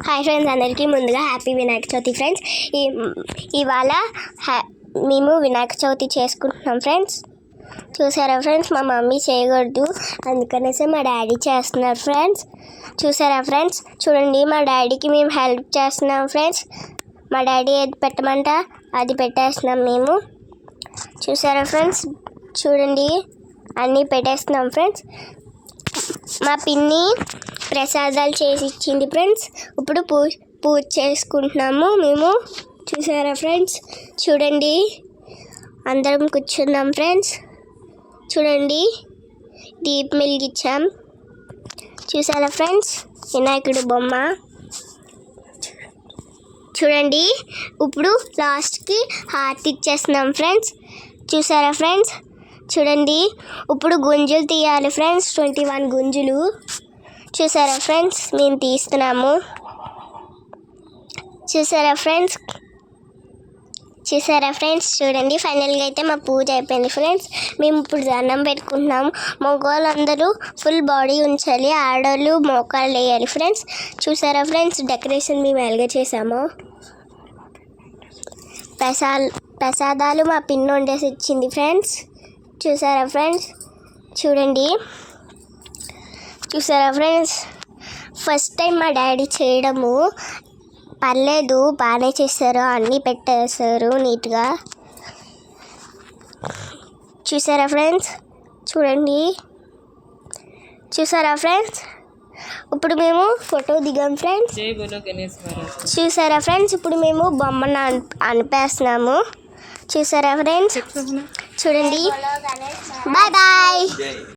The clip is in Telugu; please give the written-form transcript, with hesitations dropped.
హాయ్ ఫ్రెండ్స్, అందరికీ ముందుగా హ్యాపీ వినాయక చవితి ఫ్రెండ్స్. ఇవాళ మేము వినాయక చవితి చేసుకుంటున్నాం ఫ్రెండ్స్. చూసారా ఫ్రెండ్స్, మా మమ్మీ చేయకూడదు అందుకనేసి మా డాడీ చేస్తున్నారు ఫ్రెండ్స్. చూసారా ఫ్రెండ్స్, చూడండి మా డాడీకి మేము హెల్ప్ చేస్తున్నాం ఫ్రెండ్స్. మా డాడీ ఏది పెట్టమంట అది పెట్టేస్తున్నాం మేము. చూసారా ఫ్రెండ్స్, చూడండి అన్నీ పెట్టేస్తున్నాం ఫ్రెండ్స్. మా పిన్ని ప్రసాదాలు చేసి ఇచ్చింది ఫ్రెండ్స్. ఇప్పుడు పూజ చేసుకుంటున్నాము మేము. చూసారా ఫ్రెండ్స్, చూడండి అందరం కూర్చున్నాం ఫ్రెండ్స్. చూడండి దీపం వెలిగించాం. చూసారా ఫ్రెండ్స్, వినాయకుడు బొమ్మ చూడండి. ఇప్పుడు లాస్ట్కి హార్ట్ ఇచ్చేస్తున్నాం ఫ్రెండ్స్. చూసారా ఫ్రెండ్స్, చూడండి ఇప్పుడు గుంజులు తీయాలి ఫ్రెండ్స్. 21 గుంజులు. చూసారా ఫ్రెండ్స్, మేము తీస్తున్నాము. చూసారా ఫ్రెండ్స్, చూడండి ఫైనల్గా అయితే మా పూజ అయిపోయింది ఫ్రెండ్స్. మేము ఇప్పుడు దండం పెట్టుకుంటున్నాము. మగవాళ్ళందరూ ఫుల్ బాడీ ఉంచాలి, ఆడవాళ్ళు మోకాళ్ళు వేయాలి ఫ్రెండ్స్. చూసారా ఫ్రెండ్స్, డెకరేషన్ మేము ఎలాగ చేసాము. ప్రసాదాలు మా పిన్ని వండేసి ఇచ్చింది ఫ్రెండ్స్. చూసారా ఫ్రెండ్స్, చూసారా ఫ్రెండ్స్, ఫస్ట్ టైం మా డాడీ చేయడము. పర్లేదు, బాగానే చేశారు, అన్నీ పెట్టేశారు నీట్గా. చూసారా ఫ్రెండ్స్, చూసారా ఫ్రెండ్స్, ఇప్పుడు మేము ఫోటో దిగాం ఫ్రెండ్స్. చూసారా ఫ్రెండ్స్, ఇప్పుడు మేము బొమ్మను అనిపేస్తున్నాము. చూసారా ఫ్రెండ్స్, చూడండి. Bye bye.